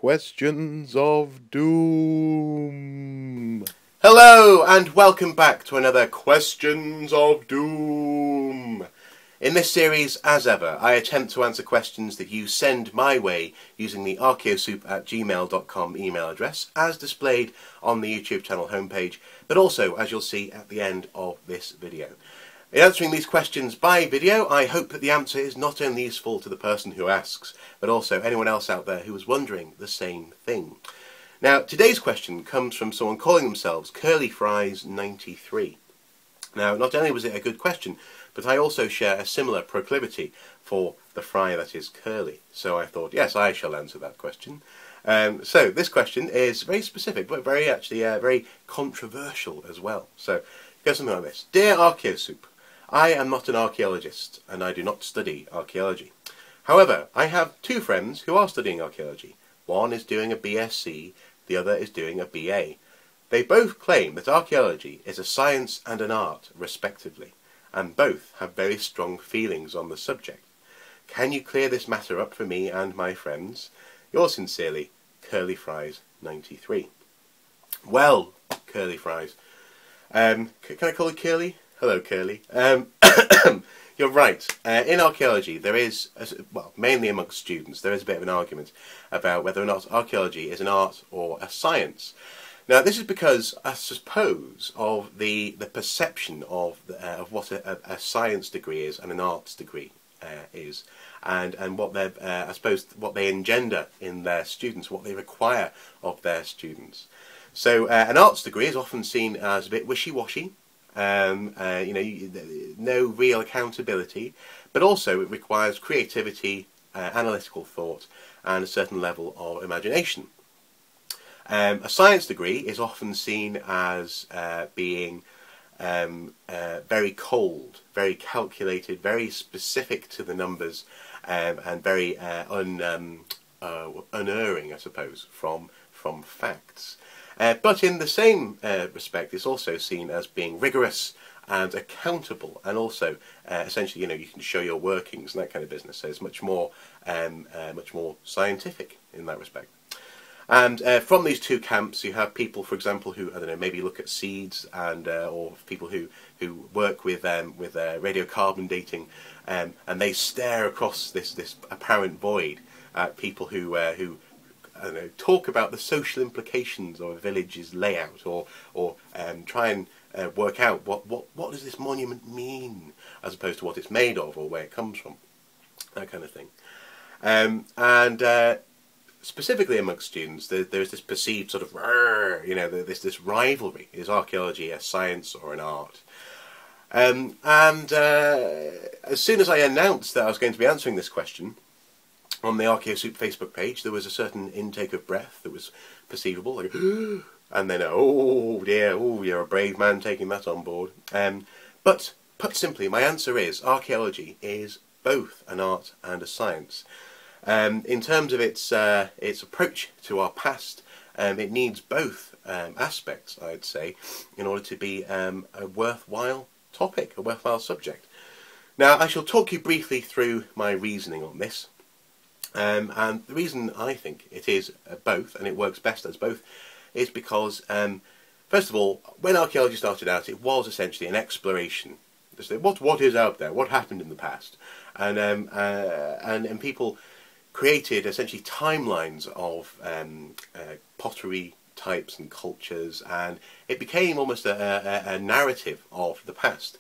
Questions of Doom. Hello and welcome back to another Questions of Doom. In this series, as ever, I attempt to answer questions that you send my way using the archaeosoup@gmail.com email address as displayed on the YouTube channel homepage, but also as you'll see at the end of this video. In answering these questions by video, I hope that the answer is not only useful to the person who asks, but also anyone else out there who is wondering the same thing. Now, today's question comes from someone calling themselves Curly Fries 93. Now, not only was it a good question, but I also share a similar proclivity for the fry that is curly. So I thought, yes, I shall answer that question. So this question is very specific, but very controversial as well. So it goes something like this. Dear Archaeosoup, I am not an archaeologist, and I do not study archaeology. However, I have two friends who are studying archaeology. One is doing a BSc, the other is doing a BA. They both claim that archaeology is a science and an art, respectively, and both have very strong feelings on the subject. Can you clear this matter up for me and my friends? Yours sincerely, Curly Fries 93. Well, Curly Fries, can I call you Curly? Hello, Curly. You're right. In archaeology, there is, well, mainly amongst students, there is a bit of an argument about whether or not archaeology is an art or a science. Now, this is because, I suppose, of the perception of what a science degree is and an arts degree is, and what they, I suppose, what they engender in their students, what they require of their students. So, an arts degree is often seen as a bit wishy-washy. No real accountability, but also it requires creativity, analytical thought, and a certain level of imagination. A science degree is often seen as being very cold, very calculated, very specific to the numbers, and very unerring, I suppose, from facts. But in the same respect, it's also seen as being rigorous and accountable, and also essentially, you can show your workings and that kind of business. So it's much more scientific in that respect. And from these two camps, you have people, for example, who maybe look at seeds, and or people who work with radiocarbon dating, and they stare across this apparent void at people who talk about the social implications of a village's layout, or try and work out what does this monument mean, as opposed to what it's made of or where it comes from, that kind of thing. Specifically amongst students, there's this perceived sort of, this rivalry. Is archaeology a science or an art? As soon as I announced that I was going to be answering this question, on the Archaeosoup Facebook page, there was a certain intake of breath that was perceivable, like, and then, oh dear, oh, you're a brave man taking that on board. But put simply, my answer is archaeology is both an art and a science. In terms of its approach to our past, it needs both aspects, I'd say, in order to be a worthwhile topic, a worthwhile subject. Now, I shall talk you briefly through my reasoning on this. And the reason I think it is both, and it works best as both, is because, first of all, when archaeology started out, it was essentially an exploration. What is out there? What happened in the past? And people created essentially timelines of pottery types and cultures, and it became almost a narrative of the past.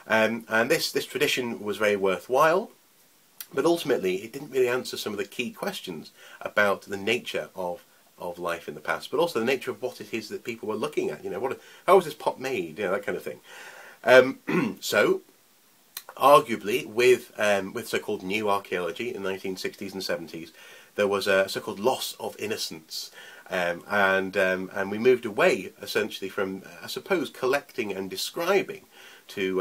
And this tradition was very worthwhile. But ultimately, it didn't really answer some of the key questions about the nature of life in the past, but also the nature of what it is that people were looking at. How was this pot made? That kind of thing. So, arguably, with so-called new archaeology in the 1960s and 70s, there was a so-called loss of innocence, and we moved away essentially from, I suppose, collecting and describing to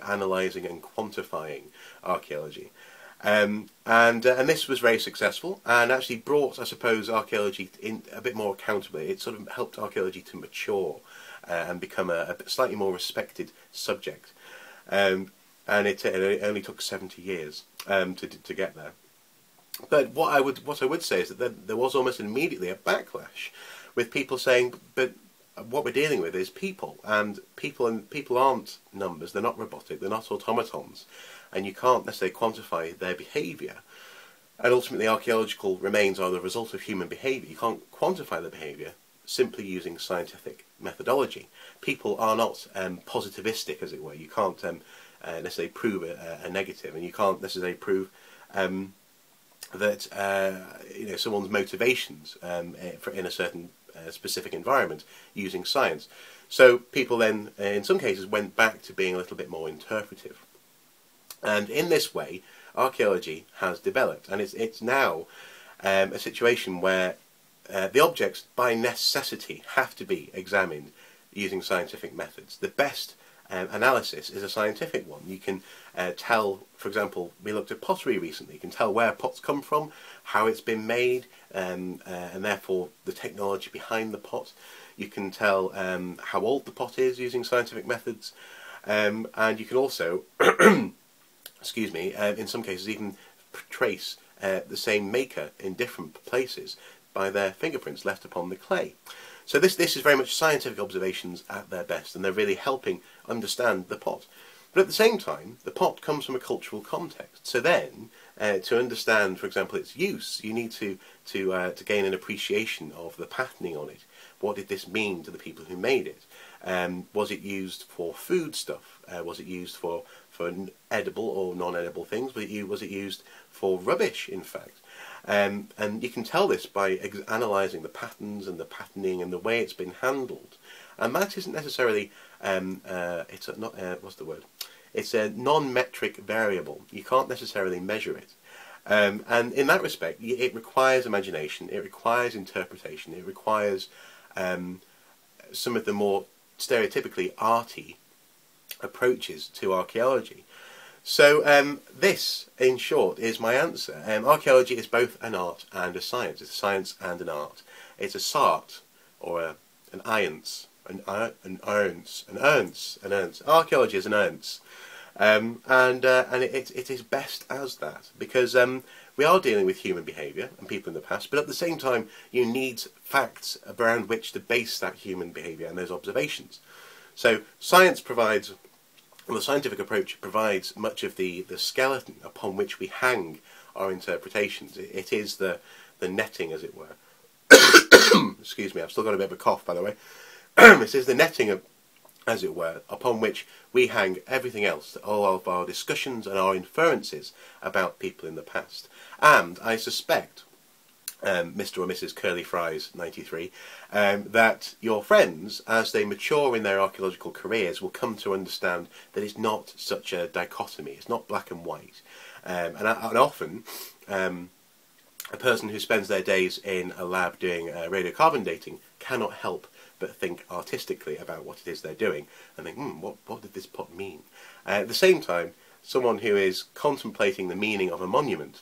analysing and quantifying archaeology, and this was very successful, and actually brought, I suppose, archaeology in a bit more accountably. It sort of helped archaeology to mature and become a slightly more respected subject, and it only took 70 years to get there. But what I would say is that there was almost immediately a backlash, with people saying, but what we're dealing with is people, and people aren't numbers. They're not robotic. They're not automatons, and you can't necessarily quantify their behaviour. And ultimately, archaeological remains are the result of human behaviour. You can't quantify the behaviour simply using scientific methodology. People are not positivistic, as it were. You can't necessarily prove a negative, and you can't necessarily prove that someone's motivations in a certain specific environment using science. So people then, in some cases, went back to being a little bit more interpretive. And in this way, archaeology has developed, and it's now a situation where the objects, by necessity, have to be examined using scientific methods. The best analysis is a scientific one. You can tell, for example, we looked at pottery recently. You can tell where pots come from, how it's been made, and therefore the technology behind the pot. You can tell how old the pot is using scientific methods, and you can also, excuse me, in some cases even trace the same maker in different places by their fingerprints left upon the clay. So this is very much scientific observations at their best, and they're really helping understand the pot. But at the same time, the pot comes from a cultural context. So then, to understand, for example, its use, you need to gain an appreciation of the patterning on it. What did this mean to the people who made it? Was it used for food stuff? Was it used for edible or non-edible things? Was it used for rubbish, in fact? And you can tell this by analysing the patterns and the patterning and the way it's been handled. And that isn't necessarily, it's a non-metric variable. You can't necessarily measure it. And in that respect, it requires imagination, it requires interpretation, it requires some of the more stereotypically arty approaches to archaeology. So this, in short, is my answer. Archaeology is both an art and a science. It's a science and an art. It's a sart, or an iance, an urns. Archaeology is an urns. And it is best as that, because we are dealing with human behaviour and people in the past, but at the same time you need facts around which to base that human behaviour and those observations. So science provides, well, the scientific approach provides much of the skeleton upon which we hang our interpretations. It is the netting, as it were. Excuse me, I've still got a bit of a cough, by the way. This is the netting, as it were, upon which we hang everything else, all of our discussions and our inferences about people in the past. And I suspect, Mr. or Mrs. Curly Fries 93, that your friends, as they mature in their archaeological careers, will come to understand that it's not such a dichotomy, it's not black and white. And often, a person who spends their days in a lab doing radiocarbon dating cannot help but think artistically about what it is they're doing and think, what did this pot mean? At the same time, someone who is contemplating the meaning of a monument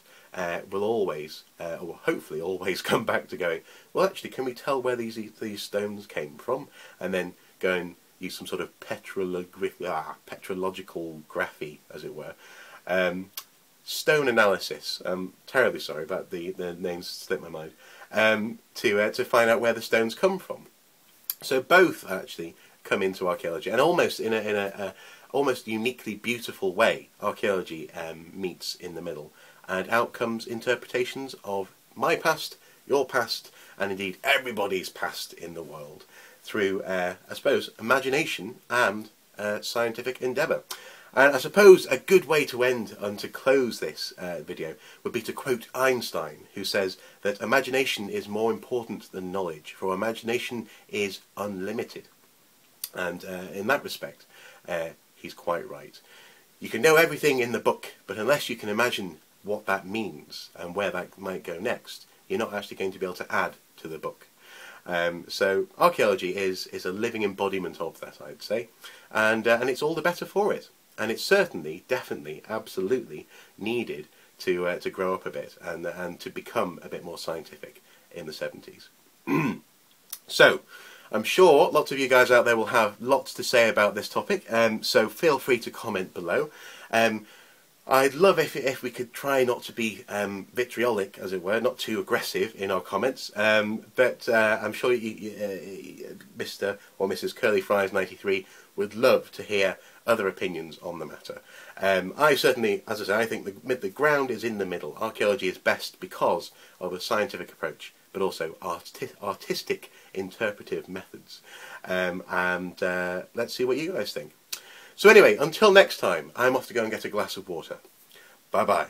will always, or hopefully always, come back to going, well, actually, can we tell where these stones came from? And then go and use some sort of petrological graphy, as it were. Stone analysis. I'm terribly sorry, but the names slipped my mind. To find out where the stones come from. So both actually come into archaeology, and almost in a almost uniquely beautiful way, archaeology meets in the middle, and out comes interpretations of my past, your past, and indeed everybody's past in the world through, I suppose, imagination and scientific endeavour. And I suppose a good way to end and to close this video would be to quote Einstein, who says that imagination is more important than knowledge, for imagination is unlimited. And in that respect, he's quite right. You can know everything in the book, but unless you can imagine what that means and where that might go next, you're not actually going to be able to add to the book. So archaeology is a living embodiment of that, I'd say, and it's all the better for it. And it's certainly, definitely, absolutely needed to grow up a bit and to become a bit more scientific in the 70s. So, I'm sure lots of you guys out there will have lots to say about this topic, so feel free to comment below. I'd love if we could try not to be vitriolic, as it were, not too aggressive in our comments. But I'm sure Mr. or Mrs. Curly Fries 93 would love to hear other opinions on the matter. I certainly, as I say, I think the ground is in the middle. Archaeology is best because of a scientific approach, but also artistic, interpretive methods. Let's see what you guys think. So anyway, until next time, I'm off to go and get a glass of water. Bye-bye.